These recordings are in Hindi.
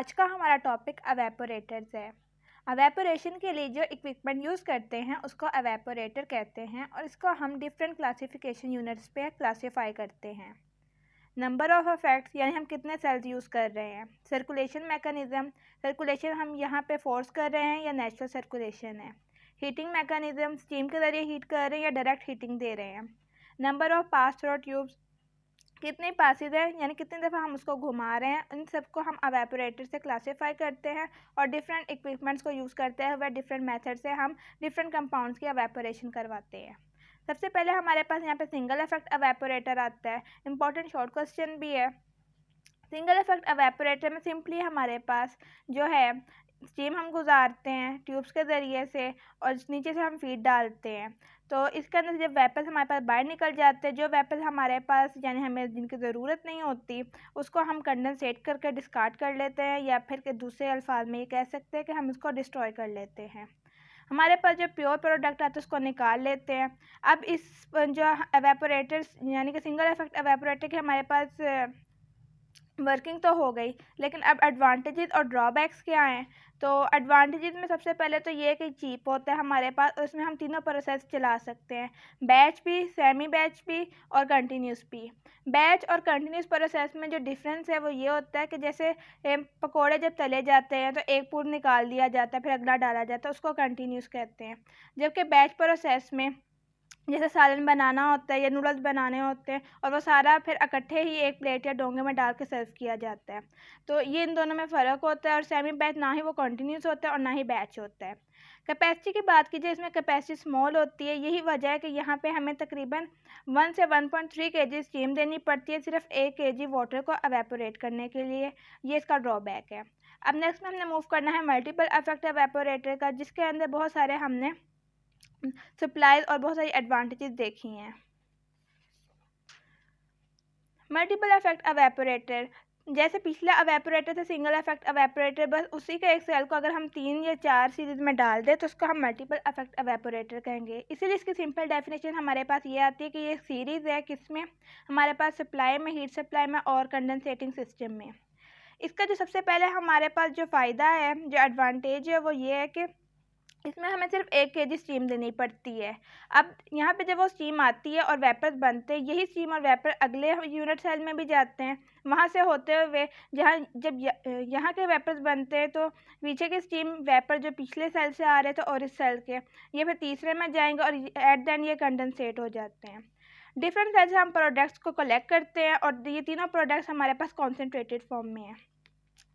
आज का हमारा टॉपिक एवेपोरेटर्स है। एवेपोरेशन के लिए जो इक्विपमेंट यूज़ करते हैं उसको एवेपोरेटर कहते हैं और इसको हम डिफरेंट क्लासिफिकेशन यूनिट्स पे क्लासीफाई करते हैं। नंबर ऑफ इफेक्ट्स यानी हम कितने सेल्स यूज़ कर रहे हैं। सर्कुलेशन मैकेनिज़्म, सर्कुलेशन हम यहाँ पे फोर्स कर रहे हैं या नेचुरल सर्कुलेशन है। हीटिंग मैकेनिज़्म, स्टीम के ज़रिए हीट कर रहे हैं या डायरेक्ट हीटिंग दे रहे हैं। Number of pass through tubes, कितने पासेज है यानी कितनी दफ़ा हम उसको घुमा रहे हैं। इन सबको हम एवेपोरेटर से क्लासीफाई करते हैं और डिफरेंट इक्विपमेंट्स को यूज़ करते हैं। वह डिफरेंट मेथड से हम डिफरेंट कंपाउंड्स की एवेपोरेशन करवाते हैं। सबसे पहले हमारे पास यहाँ पे सिंगल इफेक्ट एवेपोरेटर आता है। इंपॉर्टेंट शॉर्ट क्वेश्चन भी है। सिंगल इफेक्ट एवेपोरेटर में सिंपली हमारे पास जो है स्टीम हम गुजारते हैं ट्यूब्स के ज़रिए से और नीचे से हम फीड डालते हैं। तो इसके अंदर जब वेपर्स हमारे पास बाहर निकल जाते हैं, जो वेपर्स हमारे पास यानी हमें जिनकी ज़रूरत नहीं होती उसको हम कंडेंसेट करके डिस्कार्ड कर लेते हैं, या फिर दूसरे अल्फाज में ये कह सकते हैं कि हम इसको डिस्ट्रॉय कर लेते हैं। हमारे पास जो प्योर प्रोडक्ट आता है उसको निकाल लेते हैं। अब इस जो एवेपोरेटर्स यानी कि सिंगल इफेक्ट एवेपोरेटर के हमारे पास वर्किंग तो हो गई, लेकिन अब एडवांटेजेस और ड्रॉबैक्स क्या हैं। तो एडवांटेजेस में सबसे पहले तो ये है कि चीप होता है हमारे पास और उसमें हम तीनों प्रोसेस चला सकते हैं, बैच भी, सेमी बैच भी और कंटिन्यूस भी। बैच और कंटिन्यूस प्रोसेस में जो डिफरेंस है वो ये होता है कि जैसे पकोड़े जब तले जाते हैं तो एक पूर निकाल दिया जाता है फिर अगला डाला जाता है, उसको कंटिन्यूस कहते हैं। जबकि बैच प्रोसेस में जैसे सालन बनाना होता है या नूडल्स बनाने होते हैं और वो सारा फिर इकट्ठे ही एक प्लेट या डोंगे में डाल के सर्व किया जाता है। तो ये इन दोनों में फ़र्क होता है। और सेमी बैच ना ही वो कंटिन्यूस होता है और ना ही बैच होता है। कैपेसिटी की बात कीजिए, इसमें कैपेसिटी स्मॉल होती है। यही वजह है कि यहाँ पे हमें तकरीबन 1 से 1.3 kg स्टीम देनी पड़ती है सिर्फ 1 kg वाटर को एवेपोरेट करने के लिए। ये इसका ड्रॉबैक है। अब नेक्स्ट में हमने मूव करना है मल्टीपल इफेक्ट एवेपोरेटर का, जिसके अंदर बहुत सारे हमने सप्लाईज और बहुत सारी एडवांटेजेस देखी हैं। मल्टीपल इफेक्ट एवेपोरेटर जैसे पिछला एवेपोरेटर था सिंगल इफेक्ट एवेपोरेटर, बस उसी का एक सेल को अगर हम 3 या 4 सीरीज में डाल दें तो उसको हम मल्टीपल इफेक्ट एवेपोरेटर कहेंगे। इसीलिए इसकी सिंपल डेफिनेशन हमारे पास ये आती है कि ये सीरीज़ है किसमें, हमारे पास सप्लाई में, हीट सप्लाई में और कंडेंसेटिंग सिस्टम में। इसका जो सबसे पहले हमारे पास जो फ़ायदा है, जो एडवांटेज है, वो ये है कि इसमें हमें सिर्फ 1 kg स्टीम देनी पड़ती है। अब यहाँ पे जब वो स्टीम आती है और वेपर्स बनते हैं, यही स्टीम और वेपर अगले यूनिट सेल में भी जाते हैं। वहाँ से होते हुए यहाँ के वेपर्स बनते हैं तो पीछे के स्टीम वेपर जो पिछले सेल से आ रहे थे और इस सेल के, ये फिर तीसरे में जाएंगे और एट द एंड ये कंडेंसेट हो जाते हैं। डिफरेंट सेल से हम प्रोडक्ट्स को कलेक्ट करते हैं और ये तीनों प्रोडक्ट्स हमारे पास कॉन्सेंट्रेटेड फॉर्म में है।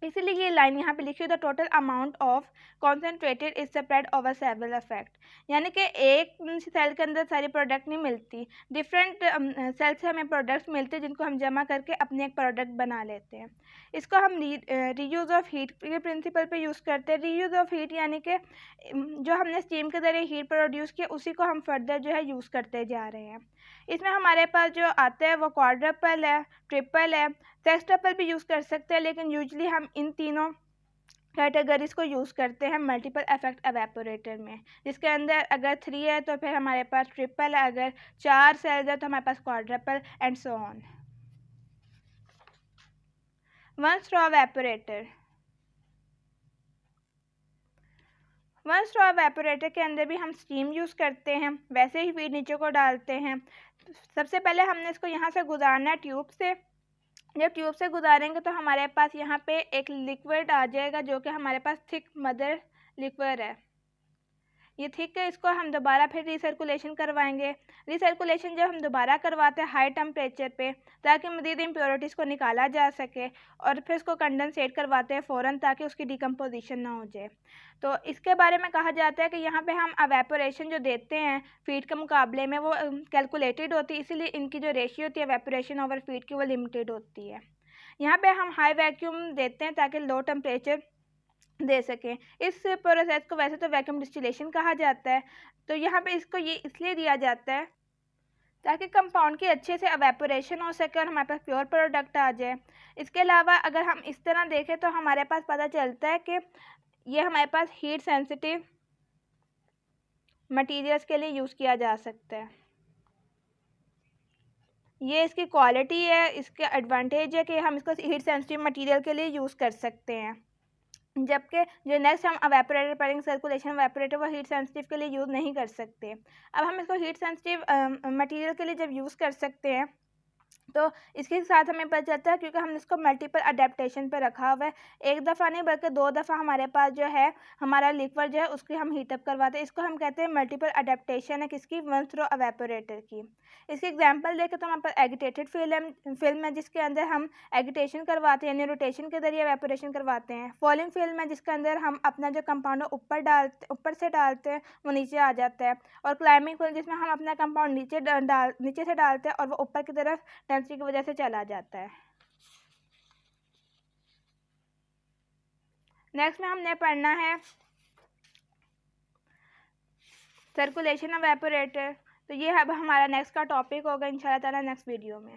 इसीलिए ये लाइन यहाँ पे लिखी हुई, the total amount of concentrated is spread over several effect, यानी कि एक सेल के अंदर सारी प्रोडक्ट नहीं मिलती, डिफरेंट सेल से हमें प्रोडक्ट्स मिलते हैं जिनको हम जमा करके अपने एक प्रोडक्ट बना लेते हैं। इसको हम रीयूज़ ऑफ हीट के प्रिंसिपल पे यूज़ करते हैं। रीयूज़ ऑफ हीट यानी कि जो हमने स्टीम के ज़रिए हीट प्रोड्यूस किया उसी को हम फर्दर जो है यूज़ करते जा रहे हैं। इसमें हमारे पास जो आता है वो क्वाड्रपल है, ट्रिपल है, सेक्सटपल भी यूज़ कर सकते हैं, लेकिन यूजली हम इन तीनों कैटेगरीज को यूज़ करते हैं मल्टीपल इफेक्ट एवेपोरेटर में, जिसके अंदर अगर 3 है तो फिर हमारे पास ट्रिपल है, अगर 4 सेल्स है तो हमारे पास quadruple and so on. One straw evaporator, one straw evaporator के अंदर भी हम स्टीम यूज़ करते हैं, वैसे ही फीड नीचे को डालते हैं। सबसे पहले हमने इसको यहाँ से गुजारना है ट्यूब से। जब ट्यूब से गुजारेंगे तो हमारे पास यहाँ पे एक लिक्विड आ जाएगा जो कि हमारे पास थिक मदर लिक्विड है। ये थिक है, इसको हम दोबारा फिर रिसर्कुलेशन करवाएंगे। रिसर्कुलेशन जब हम दोबारा करवाते हैं हाई टेम्परेचर पे ताकि मज़ीद इम्प्योरिटीज़ को निकाला जा सके, और फिर इसको कंडेंसेट करवाते हैं फ़ौरन ताकि उसकी डिकम्पोजिशन ना हो जाए। तो इसके बारे में कहा जाता है कि यहाँ पे हम एवेपोरेशन जो देते हैं फीड के मुकाबले में वो कैलकुलेटेड होती है, इसीलिए इनकी जो रेशियो होती है एवेपोरेशन ओवर फीड की वो लिमिटेड होती है। यहाँ पे हम हाई वैक्यूम देते हैं ताकि लो टेम्परेचर दे सकें। इस प्रोसेस को वैसे तो वैक्यूम डिस्टिलेशन कहा जाता है, तो यहाँ पे इसको ये इसलिए दिया जाता है ताकि कंपाउंड की अच्छे से एवेपोरेशन हो सके और हमारे पास प्योर प्रोडक्ट आ जाए। इसके अलावा अगर हम इस तरह देखें तो हमारे पास पता चलता है कि ये हमारे पास हीट सेंसिटिव मटेरियल्स के लिए यूज़ किया जा सकता है। ये इसकी क्वालिटी है, इसका एडवांटेज है कि हम इसको हीट सेंसिटिव मटेरियल के लिए यूज़ कर सकते हैं। जबकि जो नेक्स्ट हम अवेपोरेटर पढ़ेंगे सर्कुलेशन अवेपोरेटर, वो हीट सेंसिटिव के लिए यूज़ नहीं कर सकते। अब हम इसको हीट सेंसिटिव मटेरियल के लिए जब यूज़ कर सकते हैं तो इसके साथ हमें पता चलता है क्योंकि हमने इसको मल्टीपल अडेप्टेशन पर रखा हुआ है, एक दफ़ा नहीं बल्कि 2 दफ़ा हमारे पास जो है हमारा लिक्विड जो है उसकी हम हीटअप करवाते हैं। इसको हम कहते हैं मल्टीपल अडेप्टेशन है किसकी, वंस थ्रू अवेपोरेटर की। इसकी एग्जांपल देखें तो हमारे पास एगिटेटेड फिल्म है जिसके अंदर हम एगिटेशन करवाते हैं यानी रोटेशन के जरिए एवेपोरेशन करवाते हैं। फॉलिंग फिल्म है जिसके अंदर हम अपना जो कंपाउंड ऊपर से डालते हैं वो नीचे आ जाता है। और क्लाइंबिंग फिल्म जिसमें हम अपना कंपाउंड नीचे से डालते हैं और वो ऊपर की तरफ टेंसिटी की वजह से चला जाता है। नेक्स्ट में हमने पढ़ना है सर्कुलेशन ऑफ एवेपोरेटर। तो ये अब हमारा नेक्स्ट का टॉपिक होगा इंशाल्लाह ताला नेक्स्ट वीडियो में।